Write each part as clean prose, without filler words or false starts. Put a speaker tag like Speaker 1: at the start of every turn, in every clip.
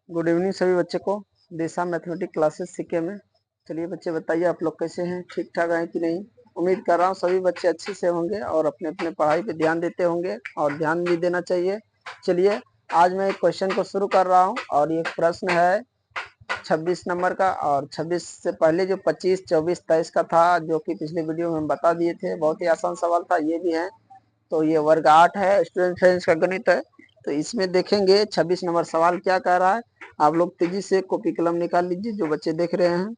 Speaker 1: Good evening सभी बच्चे को दिशा मैथमेटिक्स क्लासेस सीखे में। चलिए बच्चे बताइए आप लोग कैसे हैं, ठीक ठाक हैं कि नहीं। उम्मीद कर रहा हूँ सभी बच्चे अच्छे से होंगे और अपने अपने पढ़ाई पे ध्यान देते होंगे और ध्यान भी देना चाहिए। चलिए आज मैं एक क्वेश्चन को शुरू कर रहा हूँ और ये प्रश्न है 26 नंबर का, और 26 से पहले जो 25, 24, 23 का था जो कि पिछले वीडियो में हम बता दिए थे, बहुत ही आसान सवाल था, ये भी है। तो ये वर्ग 8 है, स्टूडेंट फ्रेंड्स का गणित है। तो इसमें देखेंगे 26 नंबर सवाल क्या कह रहा है। आप लोग तेजी से कॉपी कलम निकाल लीजिए जो बच्चे देख रहे हैं,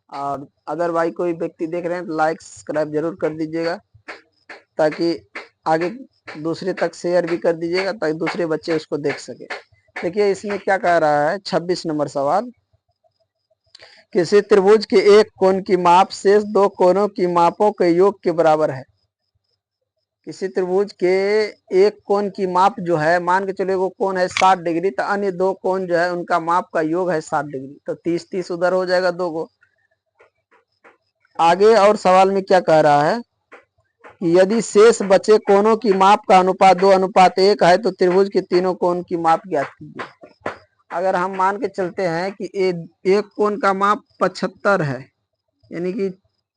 Speaker 1: और अदर भाई कोई व्यक्ति देख रहे हैं तो लाइक सब्सक्राइब जरूर कर दीजिएगा, ताकि आगे दूसरे तक शेयर भी कर दीजिएगा ताकि दूसरे बच्चे उसको देख सके। देखिए इसमें क्या कह रहा है 26 नंबर सवाल। किसी त्रिभुज के एक कोण की माप शेष दो कोणों की मापों के योग के बराबर है। किसी त्रिभुज के एक कोण की माप जो है, मान के चलो वो कोण है 60 डिग्री, तो अन्य दो कोण जो है उनका माप का योग है 60 डिग्री, तो 30-30 उधर हो जाएगा दो को। आगे और सवाल में क्या कह रहा है कि यदि शेष बचे कोणों की माप का अनुपात 2:1 है तो त्रिभुज के तीनों कोण की माप ज्ञात कीजिए। अगर हम मान के चलते हैं कि एक कोण का माप 75 है, यानी कि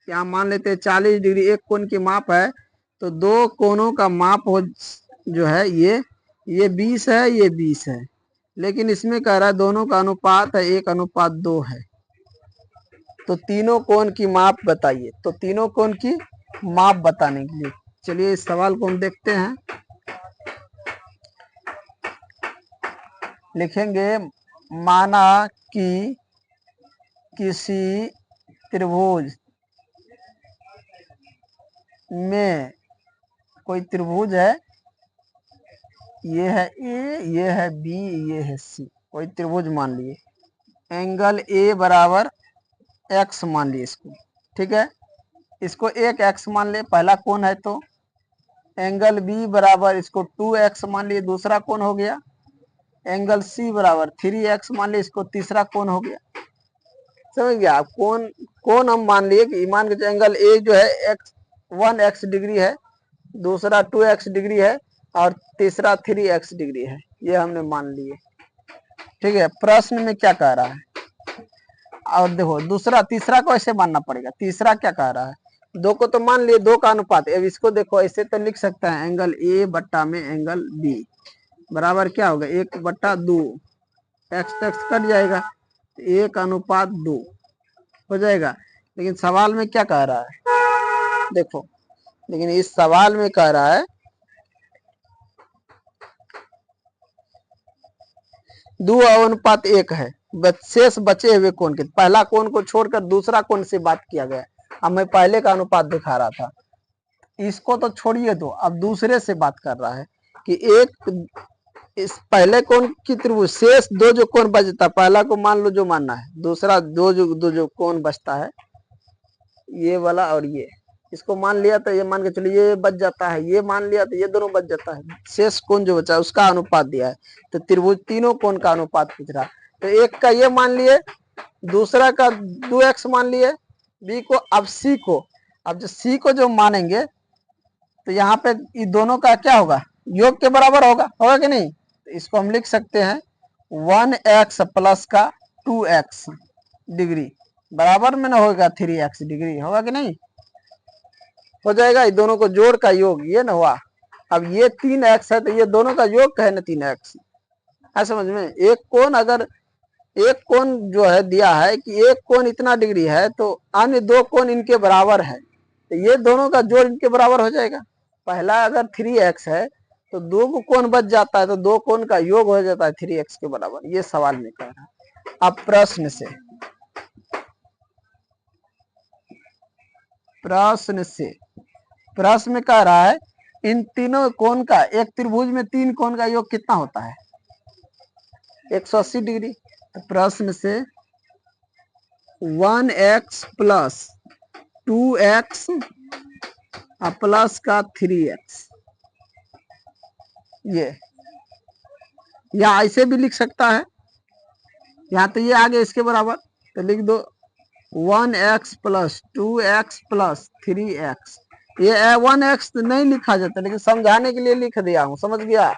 Speaker 1: यहाँ मान लेते हैं 40 डिग्री एक कोण की माप है, तो दो कोणों का माप हो जो है ये 20 है, ये 20 है, लेकिन इसमें कह रहा है दोनों का अनुपात है 1:2 है। तो तीनों कोण की माप बताइए। तो तीनों कोण की माप बताने के लिए चलिए इस सवाल को हम देखते हैं। लिखेंगे माना कि किसी त्रिभुज में कोई त्रिभुज है, ये है ए, ये है बी, ये है सी, कोई त्रिभुज मान लिए। एंगल ए बराबर एक्स मान लिए इसको, ठीक है। इसको एक एक्स मान लिए, पहला कोण है। तो एंगल बी बराबर इसको 2x मान लिए, दूसरा कोण हो गया। एंगल सी बराबर 3x मान लिए, इसको तीसरा कोण हो गया। समझ गया आप। कोण हम मान लिए कि मान के एंगल ए जो है एक्स 1x डिग्री है, दूसरा 2x डिग्री है और तीसरा 3x डिग्री है, ये हमने मान लिए, ठीक है। प्रश्न में क्या कह रहा है, और देखो दूसरा तीसरा को ऐसे मानना पड़ेगा। तीसरा क्या कह रहा है, दो को तो मान लिए, दो का अनुपात। अब इसको देखो ऐसे तो लिख सकते हैं, एंगल ए बट्टा में एंगल बी बराबर क्या होगा 1/2, एक्स टैक्स कट जाएगा, 1:2 हो जाएगा। लेकिन सवाल में क्या कह रहा है देखो, लेकिन इस सवाल में कह रहा है 2:1 है, शेष बचे हुए कोण के, पहला कोण को छोड़कर दूसरा कोण से बात किया गया। अब मैं पहले का अनुपात दिखा रहा था, इसको तो छोड़िए, तो अब दूसरे से बात कर रहा है कि एक इस पहले कोण की त्रिभुज शेष दो जो कोण बचता, पहला को मान लो जो मानना है, दूसरा दो जो कोण बचता है ये वाला और ये, इसको मान लिया तो ये मान के चलिए ये बच जाता है, ये मान लिया तो ये दोनों बच जाता है। शेष कोण जो बचा है उसका अनुपात दिया है, तो त्रिभुज तीनों कोण का अनुपात पूछ रहा है। तो एक का ये मान लिए, दूसरा का 2x मान लिए, बी को, अब सी को, अब जो सी को जो मानेंगे तो यहाँ पे ये दोनों का क्या होगा, योग के बराबर होगा कि नहीं। तो इसको हम लिख सकते हैं 1x प्लस का 2x डिग्री बराबर में ना होगा 3x डिग्री, होगा कि नहीं, हो जाएगा। ये दोनों को जोड़ का योग ये ना हुआ। अब ये 3x है तो ये दोनों का योग है ना 3x है, समझ में। एक कोण अगर एक कोण जो है दिया है कि एक कोण इतना डिग्री है तो अन्य दो कोण इनके बराबर है, तो ये दोनों का जोड़ इनके बराबर हो जाएगा। पहला अगर 3x है तो दो कोण बच जाता है, तो दो कोण का योग हो जाता है 3x के बराबर। ये सवाल में कह रहा है। अब प्रश्न में कह रहा है इन तीनों कोण का, एक त्रिभुज में तीन कोण का योग कितना होता है 180 डिग्री। तो प्रश्न से 1x प्लस 2x प्लस का 3x, ये यहाँ ऐसे भी लिख सकता है, यहाँ तो ये आ गया इसके बराबर, तो लिख दो 1x plus 2x plus 3x। ये 1x नहीं लिखा जाता, लेकिन समझाने के लिए लिख दिया हूँ, समझ गया।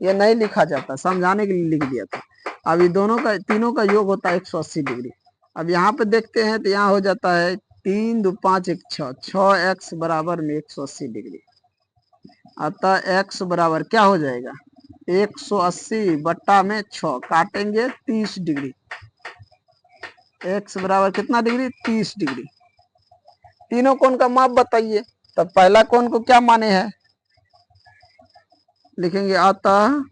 Speaker 1: ये नहीं लिखा जाता, समझाने के लिए लिख दिया था। अब ये दोनों का तीनों का योग होता है 180 डिग्री। अब यहाँ पे देखते हैं तो यहाँ हो जाता है 3 2 5 1 6, 6x बराबर में 180 डिग्री। अतः x बराबर क्या हो जाएगा 180 बट्टा में 6, काटेंगे 30 डिग्री। x बराबर कितना डिग्री 30 डिग्री। तीनों कोण का माप बताइए। तब पहला कोण को क्या माने हैं, लिखेंगे अतः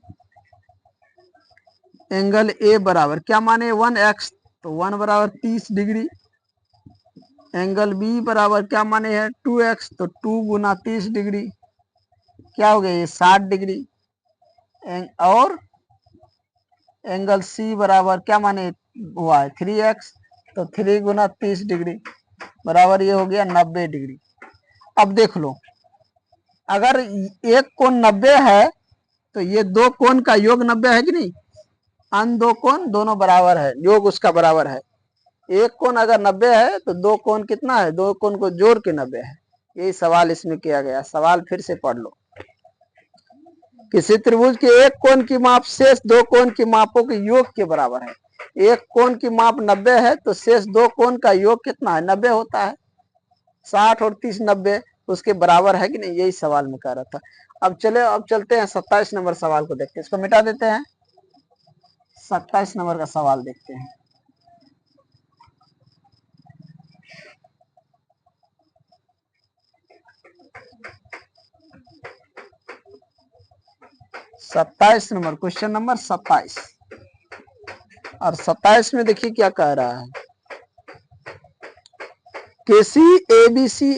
Speaker 1: एंगल ए बराबर क्या माने 1x, तो 1 बराबर 30 डिग्री। एंगल बी बराबर क्या माने हैं 2x, तो 2 गुना 30 डिग्री क्या हो गया ये 60 डिग्री। और एंगल सी बराबर क्या माने हुआ है 3x, तो 3 गुना 30 डिग्री बराबर ये हो गया 90 डिग्री। अब देख लो, अगर एक कोण 90 है तो ये दो कोण का योग 90 है कि नहीं। अन्य दो कोण दोनों बराबर है, योग उसका बराबर है। एक कोण अगर 90 है तो दो कोण कितना है, दो कोण को जोड़ के 90 है। यही सवाल इसमें किया गया। सवाल फिर से पढ़ लो। किसी त्रिभुज के एक कोण की माप शेष दो कोण की मापों के योग के बराबर है। एक कोण की माप 90 है तो शेष दो कोण का योग कितना है 90 होता है। 60 और 30 90 उसके बराबर है कि नहीं, यही सवाल में कह रहा था। अब चलते हैं 27 नंबर सवाल को देखते हैं। इसको मिटा देते हैं। 27 नंबर का सवाल देखते हैं। सत्ताईस नंबर, क्वेश्चन नंबर 27। और 27 में देखिए क्या कह रहा है। किसी एबीसी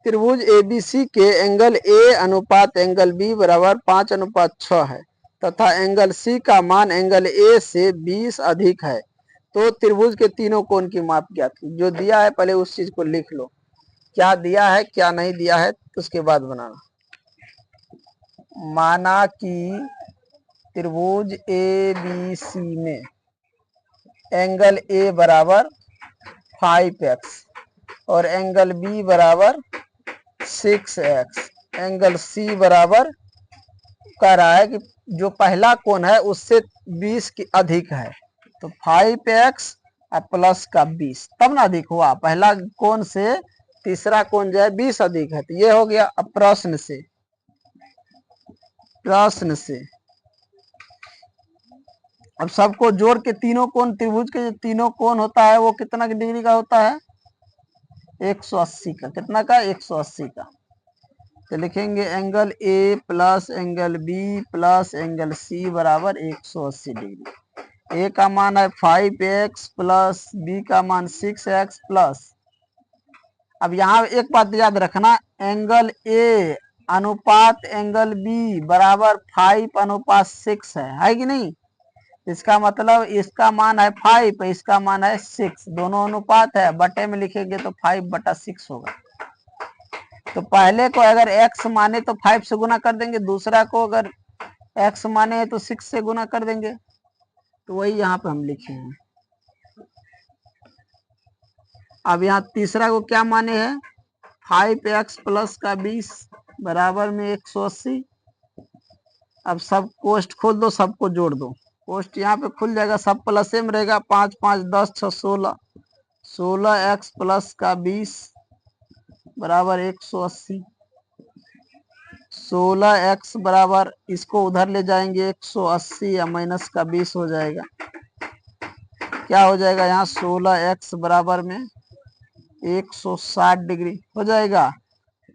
Speaker 1: त्रिभुज एबीसी के एंगल ए अनुपात एंगल बी बराबर 5:6 है तथा एंगल सी का मान एंगल ए से 20 अधिक है, तो त्रिभुज के तीनों कोण की माप ज्ञात की। जो दिया है पहले उस चीज को लिख लो, क्या दिया है क्या नहीं दिया है, तो उसके बाद बनाना। माना कि त्रिभुज ए बी सी में एंगल ए बराबर 5x और एंगल बी बराबर 6x, एंगल सी बराबर कह रहा है कि जो पहला कोण है उससे 20 की अधिक है, तो 5x प्लस का 20 तब ना अधिक हुआ। पहला कोण से तीसरा कोण जो है 20 अधिक है, तो ये हो गया। अब प्रश्न से अब सबको जोड़ के तीनों कोण, त्रिभुज के जो तीनों कोण होता है वो कितना डिग्री का होता है 180 का। कितना का 180 का। तो लिखेंगे angle A plus angle B plus angle C बराबर 180 डिग्री। ए का मान है 5x प्लस बी का मान 6x प्लस, अब यहाँ एक बात याद रखना, एंगल ए अनुपात एंगल बी बराबर 5:6 है कि नहीं। इसका मतलब इसका मान है 5, इसका मान है 6, दोनों अनुपात है, बटे में लिखेंगे तो 5/6 होगा। तो पहले को अगर x माने तो 5 से गुना कर देंगे, दूसरा को अगर x माने तो 6 से गुना कर देंगे। तो वही यहाँ पे हम लिखे हैं। अब यहाँ तीसरा को क्या माने हैं 5x प्लस का 20 बराबर में 180। अब सब कोष्ट खोल दो, सबको जोड़ दो, कोष्ट यहाँ पे खुल जाएगा, सब प्लस में रहेगा। 5 5 10 6 16, 16x प्लस का 20 बराबर 180। 16x बराबर इसको उधर ले जाएंगे 180 या माइनस का 20 हो जाएगा। क्या हो जाएगा यहाँ 16x बराबर में 160 डिग्री हो जाएगा।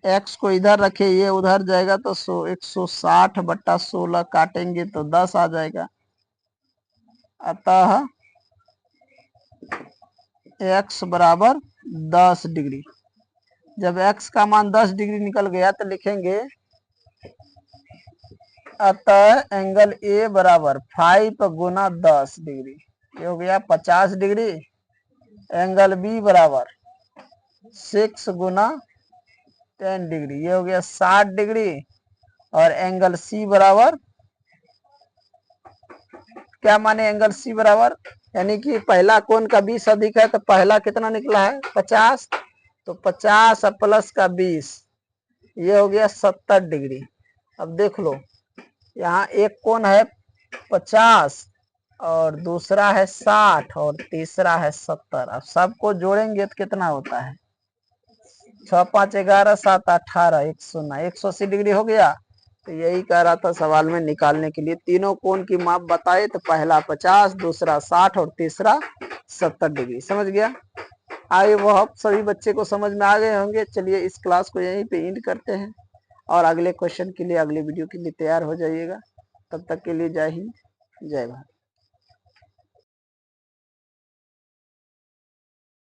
Speaker 1: x को इधर रखे, ये उधर जाएगा तो 160/16 काटेंगे तो 10 आ जाएगा। अतः x बराबर 10 डिग्री। जब x का मान 10 डिग्री निकल गया तो लिखेंगे अतः एंगल ए बराबर 5 गुना 10 डिग्री, ये हो गया 50 डिग्री। एंगल बी बराबर 6 गुना 10 डिग्री, ये हो गया 60 डिग्री। और एंगल सी बराबर क्या माने एंगल सी बराबर, यानी कि पहला कोण का 20 अधिक है तो पहला कितना निकला है 50, तो 50 प्लस का 20 ये हो गया 70 डिग्री। अब देख लो यहाँ एक कोण है 50 और दूसरा है 60 और तीसरा है 70। अब सबको जोड़ेंगे तो कितना होता है? 6 5 11 7 18 180 डिग्री हो गया। तो यही कह रहा था सवाल में निकालने के लिए, तीनों कोण की माप बताए तो पहला 50, दूसरा 60 और तीसरा 70 डिग्री। समझ गया? आगे वो आप सभी बच्चे को समझ में आ गए होंगे। चलिए इस क्लास को यहीं पे एंड करते हैं और अगले क्वेश्चन के लिए, अगले वीडियो के लिए तैयार हो जाइएगा। तब तक के लिए जय हिंद, जय भारत।